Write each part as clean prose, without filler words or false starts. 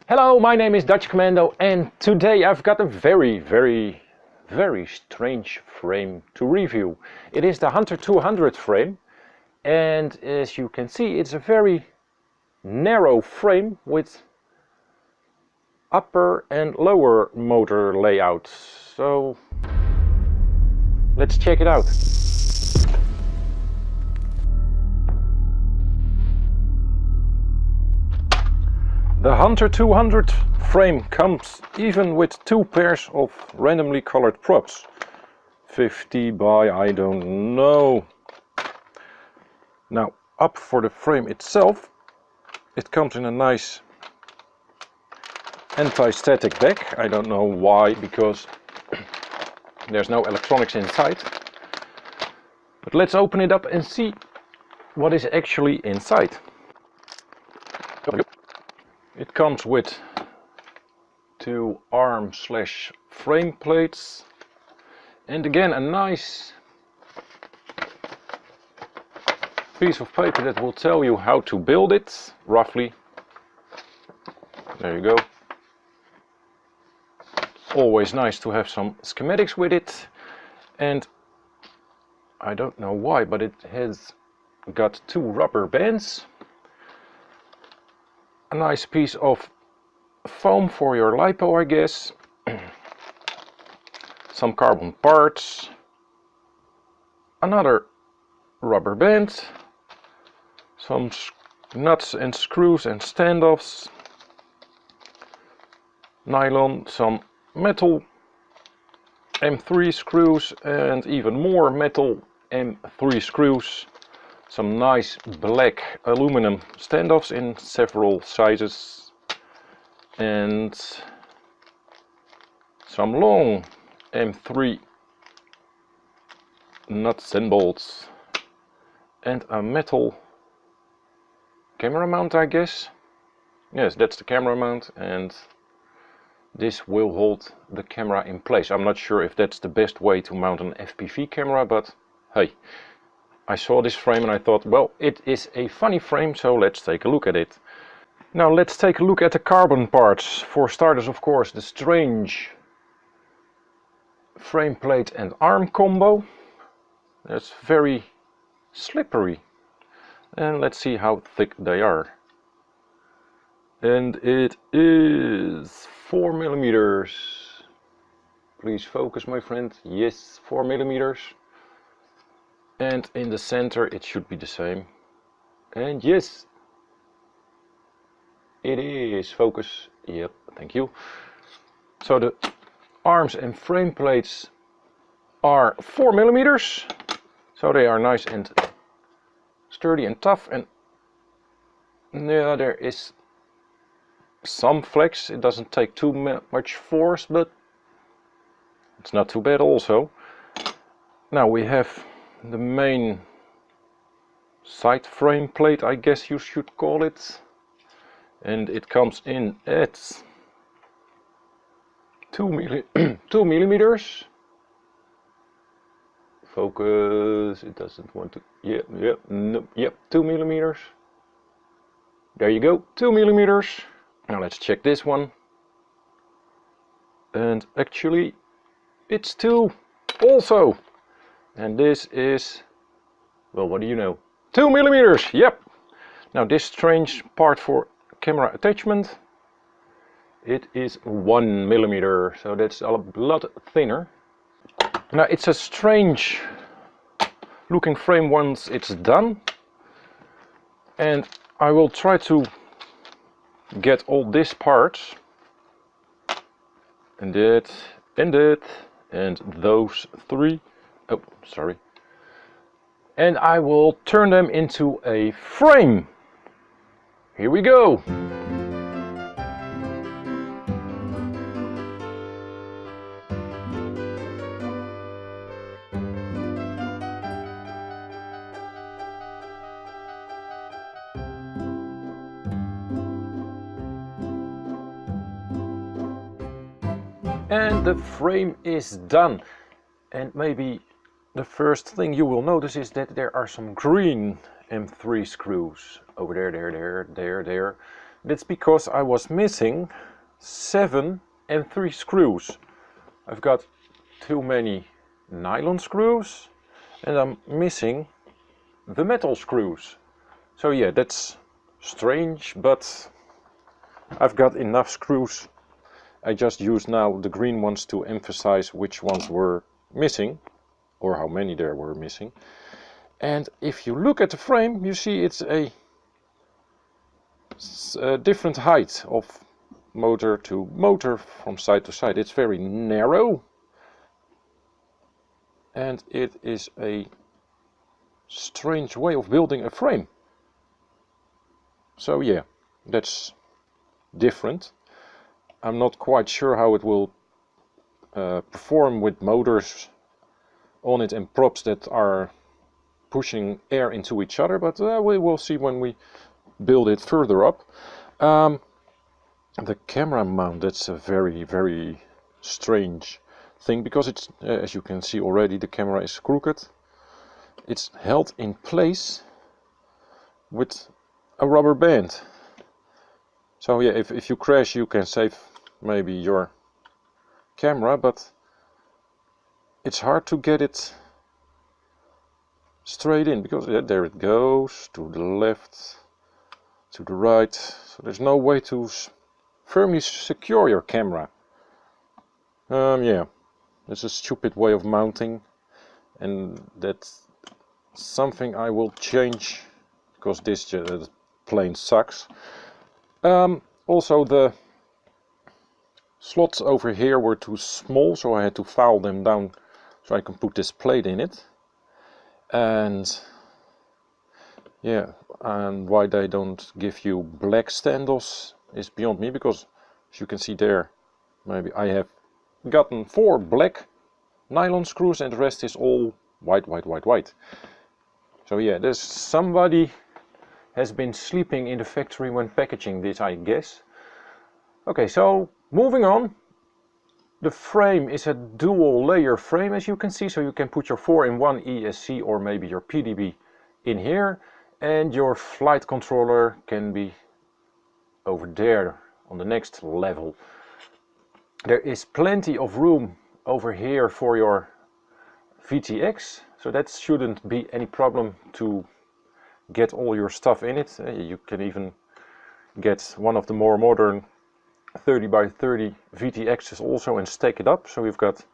Hello, my name is DutchCommando and today I've got a very strange frame to review. It is the hunter200 frame, and as you can see it's a very narrow frame with upper and lower motor layout. So let's check it out. The hunter200 frame comes even with two pairs of randomly colored props. 50 by I don't know. Now up for the frame itself, it comes in a nice anti-static back. I don't know why, because there's no electronics inside. But let's open it up and see what is actually inside. It comes with two arm/frame plates, and again a nice piece of paper that will tell you how to build it roughly. There you go. Always nice to have some schematics with it, and I don't know why, but it has got two rubber bands. A nice piece of foam for your lipo, I guess. Some carbon parts. Another rubber band. Some nuts and screws and standoffs. Nylon, some metal M3 screws and even more metal M3 screws. Some nice black aluminum standoffs in several sizes, and some long M3 nuts and bolts, and a metal camera mount, I guess. Yes, that's the camera mount, and this will hold the camera in place. I'm not sure if that's the best way to mount an FPV camera, but hey. I saw this frame and I thought, well, it is a funny frame, so let's take a look at it. Now let's take a look at the carbon parts. For starters, of course, the strange frame plate and arm combo. That's very slippery. And let's see how thick they are. And it is 4 millimeters. Please focus, my friend. Yes, 4 millimeters. And in the center it should be the same. And yes, it is. Focus. Yep, thank you. So the arms and frame plates are 4 millimeters. So they are nice and sturdy and tough. And yeah, there is some flex. It doesn't take too much force, but it's not too bad also. Now we have the main side frame plate, I guess you should call it, and it comes in at 2 millimeters. Focus, it doesn't want to, yep, 2 millimeters. There you go, 2 millimeters. Now let's check this one, and actually it's 2 also. And this is, well, what do you know? 2 millimeters, yep. Now this strange part for camera attachment, it is 1 millimeter, so that's a lot thinner. Now it's a strange looking frame once it's done, and I will try to get all these parts, and that, and that, and those three. Oh, sorry. And I will turn them into a frame. Here we go. And the frame is done. And maybe the first thing you will notice is that there are some green M3 screws over there. That's because I was missing 7 and 3 screws. I've got too many nylon screws and I'm missing the metal screws. So yeah, that's strange, but I've got enough screws. I just use now the green ones to emphasize which ones were missing, or how many there were missing. And if you look at the frame, you see it's a different height of motor to motor from side to side. It's very narrow, and it is a strange way of building a frame. So yeah, that's different. I'm not quite sure how it will perform with motors on it and props that are pushing air into each other, but we will see when we build it further up. The camera mount, that's a very strange thing, because it's, as you can see already, the camera is crooked. It's held in place with a rubber band. So yeah, if you crash, you can save maybe your camera, but it's hard to get it straight in, because yeah, there it goes, to the left, to the right. So there's no way to firmly secure your camera. Yeah, it's a stupid way of mounting, and that's something I will change, because this plane sucks. Also, the slots over here were too small, so I had to file them down so I can put this plate in it. And yeah, and why they don't give you black standoffs is beyond me, because as you can see there, maybe I have gotten 4 black nylon screws and the rest is all white. So yeah, there's somebody has been sleeping in the factory when packaging this, I guess. Okay, so moving on. The frame is a dual layer frame, as you can see, so you can put your 4-in-1 ESC or maybe your PDB in here, and your flight controller can be over there on the next level. There is plenty of room over here for your VTX, so that shouldn't be any problem to get all your stuff in it. You can even get one of the more modern 30x30 VTXs also and stack it up. So you've got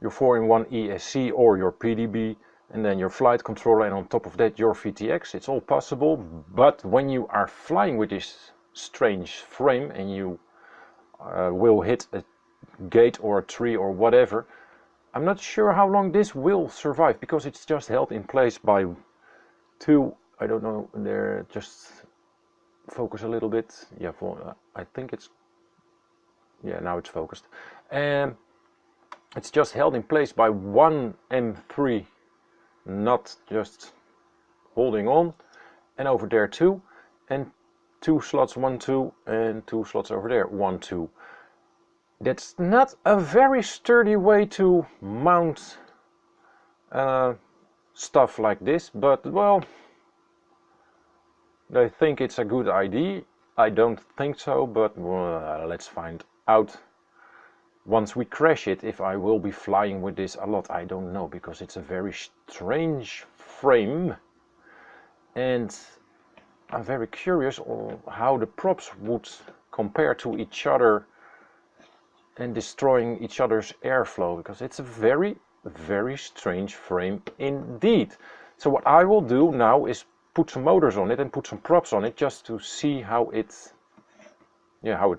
your 4-in-1 ESC or your PDB, and then your flight controller, and on top of that your VTX. It's all possible, but when you are flying with this strange frame and you will hit a gate or a tree or whatever, I'm not sure how long this will survive, because it's just held in place by 2, I don't know, there, just focus a little bit. Yeah, I think it's, yeah, now it's focused. And it's just held in place by 1 M3, not just holding on, and over there 2, and 2 slots 1, 2, and 2 slots over there 1, 2. That's not a very sturdy way to mount stuff like this, but well, they think it's a good idea. I don't think so, but let's find out once we crash it. If I will be flying with this a lot, I don't know, because it's a very strange frame, and I'm very curious on how the props would compare to each other and destroying each other's airflow, because it's a very strange frame indeed. So what I will do now is put some motors on it and put some props on it, just to see how it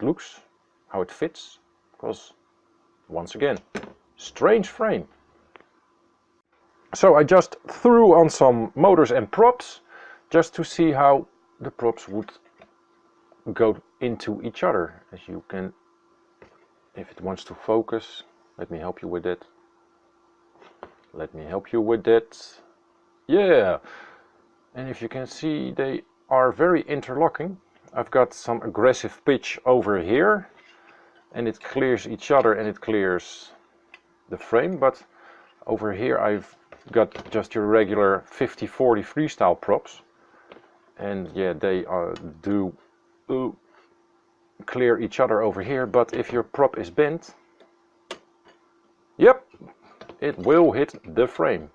looks, how it fits, because once again, strange frame. So I just threw on some motors and props just to see how the props would go into each other. As you can, if it wants to focus, let me help you with that. Let me help you with that. Yeah, and if you can see, they are very interlocking. I've got some aggressive pitch over here, and it clears each other and it clears the frame, but over here I've got just your regular 50-40 freestyle props, and yeah, they do clear each other over here, but if your prop is bent, yep, it will hit the frame.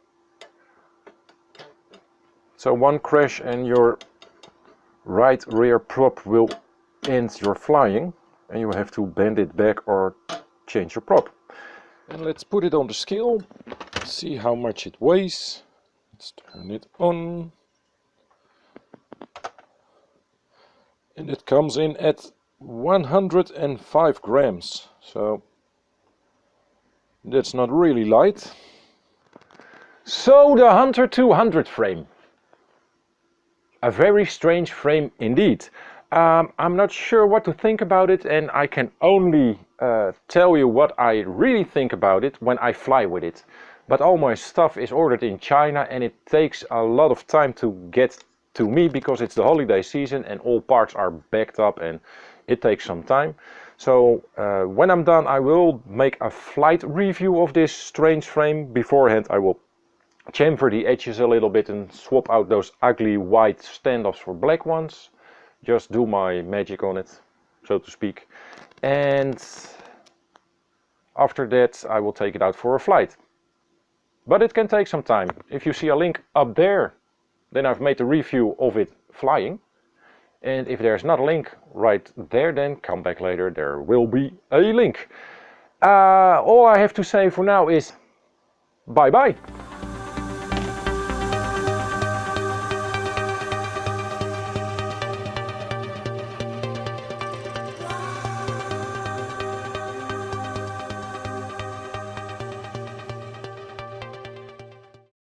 So one crash and your right rear prop will end your flying, and you have to bend it back or change your prop. And let's put it on the scale, see how much it weighs. Let's turn it on. And it comes in at 105 grams, so that's not really light. So the hunter200 frame. A very strange frame indeed. I'm not sure what to think about it, and I can only tell you what I really think about it when I fly with it. But all my stuff is ordered in China, and it takes a lot of time to get to me because it's the holiday season and all parts are backed up and it takes some time. So when I'm done, I will make a flight review of this strange frame. Beforehand I will chamfer the edges a little bit and swap out those ugly white standoffs for black ones. Just do my magic on it, so to speak. And after that I will take it out for a flight. But it can take some time. If you see a link up there, then I've made a review of it flying. And if there's not a link right there, then come back later, there will be a link. All I have to say for now is bye bye.